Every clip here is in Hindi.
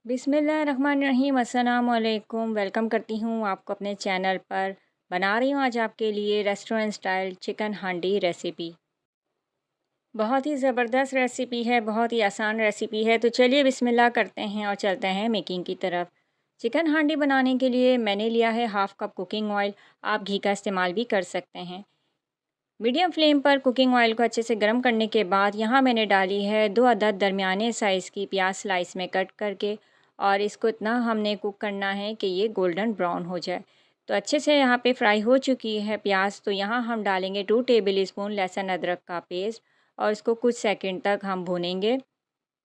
बिस्मिल्लाहिर्रहमानिर्रहीम अस्सलाम वालेकुम। वेलकम करती हूँ आपको अपने चैनल पर। बना रही हूँ आज आपके लिए रेस्टोरेंट स्टाइल चिकन हांडी रेसिपी। बहुत ही ज़बरदस्त रेसिपी है, बहुत ही आसान रेसिपी है। तो चलिए बिस्मिल्लाह करते हैं और चलते हैं मेकिंग की तरफ। चिकन हांडी बनाने के लिए मैंने लिया है हाफ़ कप कुकिंग ऑयल। आप घी का इस्तेमाल भी कर सकते हैं। मीडियम फ्लेम पर कुकिंग ऑयल को अच्छे से गर्म करने के बाद यहाँ मैंने डाली है 2 अदद दरमियाने साइज़ की प्याज स्लाइस में कट करके, और इसको इतना हमने कुक करना है कि ये गोल्डन ब्राउन हो जाए। तो अच्छे से यहाँ पे फ्राई हो चुकी है प्याज। तो यहाँ हम डालेंगे 2 टेबल स्पून लहसुन अदरक का पेस्ट, और इसको कुछ सेकंड तक हम भूनेंगे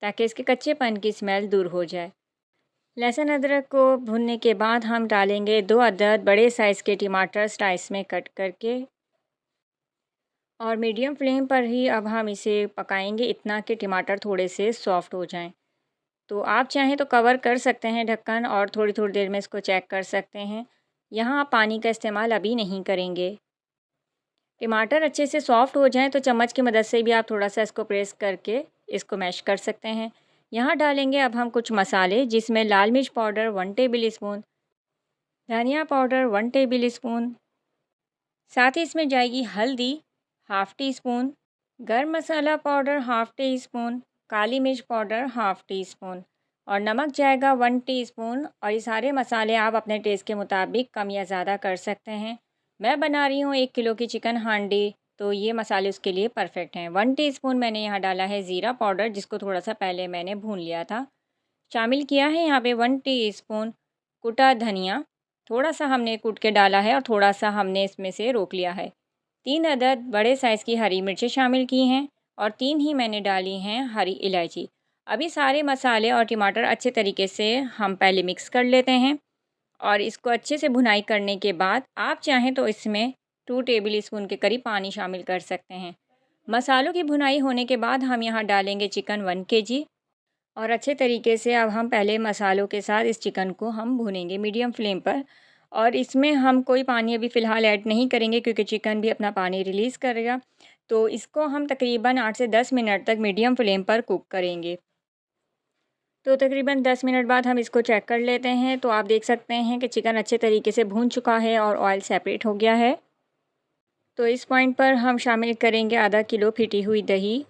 ताकि इसके कच्चेपन की स्मेल दूर हो जाए। लहसुन अदरक को भूनने के बाद हम डालेंगे 2 अदद बड़े साइज़ के टमाटर स्लाइस में कट करके, और मीडियम फ्लेम पर ही अब हम इसे पकाएंगे इतना कि टमाटर थोड़े से सॉफ़्ट हो जाएं। तो आप चाहें तो कवर कर सकते हैं ढक्कन, और थोड़ी थोड़ी देर में इसको चेक कर सकते हैं। यहाँ आप पानी का इस्तेमाल अभी नहीं करेंगे। टमाटर अच्छे से सॉफ़्ट हो जाएं तो चम्मच की मदद से भी आप थोड़ा सा इसको प्रेस करके इसको मैश कर सकते हैं। यहाँ डालेंगे अब हम कुछ मसाले, जिसमें लाल मिर्च पाउडर 1 टेबल स्पून, धनिया पाउडर 1 टेबल स्पून, साथ ही इसमें जाएगी हल्दी हाफ़ टी स्पून, गरम मसाला पाउडर हाफ़ टी स्पून, काली मिर्च पाउडर हाफ़ टी स्पून, और नमक जाएगा 1 टीस्पून। और ये सारे मसाले आप अपने टेस्ट के मुताबिक कम या ज़्यादा कर सकते हैं। मैं बना रही हूँ 1 किलो की चिकन हांडी, तो ये मसाले उसके लिए परफेक्ट हैं। 1 टीस्पून मैंने यहाँ डाला है ज़ीरा पाउडर, जिसको थोड़ा सा पहले मैंने भून लिया था। शामिल किया है यहाँ पे 1 टीस्पून कुटा धनिया, थोड़ा सा हमने कूट के डाला है और थोड़ा सा हमने इसमें से रोक लिया है। 3 अदद बड़े साइज़ की हरी मिर्चें शामिल की हैं, और 3 ही मैंने डाली हैं हरी इलायची। अभी सारे मसाले और टमाटर अच्छे तरीके से हम पहले मिक्स कर लेते हैं, और इसको अच्छे से भुनाई करने के बाद आप चाहें तो इसमें 2 टेबल स्पून के करीब पानी शामिल कर सकते हैं। मसालों की भुनाई होने के बाद हम यहाँ डालेंगे चिकन 1 केजी, और अच्छे तरीके से अब हम पहले मसालों के साथ इस चिकन को हम भूनेंगे मीडियम फ्लेम पर। और इसमें हम कोई पानी अभी फ़िलहाल ऐड नहीं करेंगे, क्योंकि चिकन भी अपना पानी रिलीज़ करेगा। तो इसको हम तकरीबन 8 से 10 मिनट तक मीडियम फ्लेम पर कुक करेंगे। तो तकरीबन 10 मिनट बाद हम इसको चेक कर लेते हैं। तो आप देख सकते हैं कि चिकन अच्छे तरीके से भून चुका है और ऑयल सेपरेट हो गया है। तो इस पॉइंट पर हम शामिल करेंगे आधा किलो फिटी हुई दही।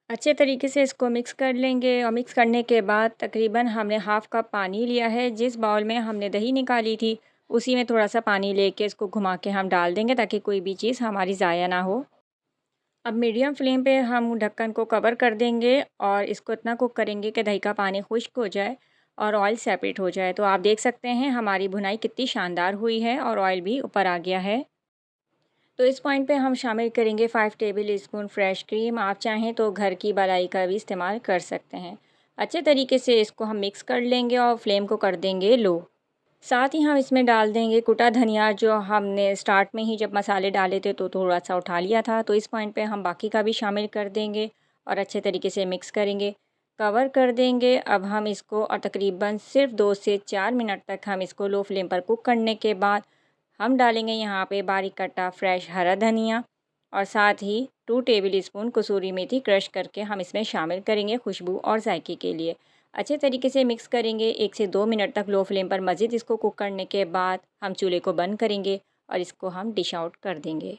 अच्छे तरीके से इसको मिक्स कर लेंगे, और मिक्स करने के बाद तकरीबन हमने हाफ़ कप पानी लिया है। जिस बाउल में हमने दही निकाली थी उसी में थोड़ा सा पानी लेके इसको घुमा के हम डाल देंगे, ताकि कोई भी चीज़ हमारी ज़ाया ना हो। अब मीडियम फ्लेम पे हम ढक्कन को कवर कर देंगे, और इसको इतना कुक करेंगे कि दही का पानी खुश्क हो जाए और ऑयल सेपरेट हो जाए। तो आप देख सकते हैं हमारी भुनाई कितनी शानदार हुई है, और ऑयल भी ऊपर आ गया है। तो इस पॉइंट पे हम शामिल करेंगे 5 टेबल स्पून फ्रेश क्रीम। आप चाहें तो घर की मलाई का भी इस्तेमाल कर सकते हैं। अच्छे तरीके से इसको हम मिक्स कर लेंगे और फ्लेम को कर देंगे लो। साथ ही हम इसमें डाल देंगे कुटा धनिया, जो हमने स्टार्ट में ही जब मसाले डाले थे तो थोड़ा सा उठा लिया था। तो इस पॉइंट पे हम बाकी का भी शामिल कर देंगे और अच्छे तरीके से मिक्स करेंगे, कवर कर देंगे। अब हम इसको और तकरीबन सिर्फ 2 से 4 मिनट तक हम इसको लो फ्लेम पर कुक करने के बाद हम डालेंगे यहाँ पे बारीक कटा फ्रेश हरा धनिया, और साथ ही 2 टेबल स्पून कसूरी मेथी क्रश करके हम इसमें शामिल करेंगे खुशबू और जायके के लिए। अच्छे तरीके से मिक्स करेंगे 1 से 2 मिनट तक लो फ्लेम पर। मज़ीद इसको कुक करने के बाद हम चूल्हे को बंद करेंगे और इसको हम डिश आउट कर देंगे।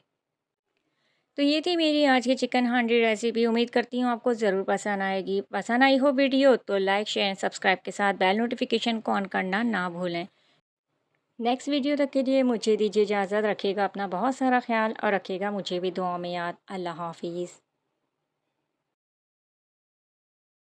तो ये थी मेरी आज की चिकन हांडी रेसिपी। उम्मीद करती हूँ आपको ज़रूर पसंद आएगी। पसंद आई हो वीडियो तो लाइक शेयर सब्सक्राइब के साथ बेल नोटिफिकेशन को ऑन करना ना भूलें। नेक्स्ट वीडियो तक के लिए मुझे दीजिए इजाज़त। रखिएगा अपना बहुत सारा ख्याल, और रखिएगा मुझे भी दुआओं में याद। अल्लाह हाफिज़।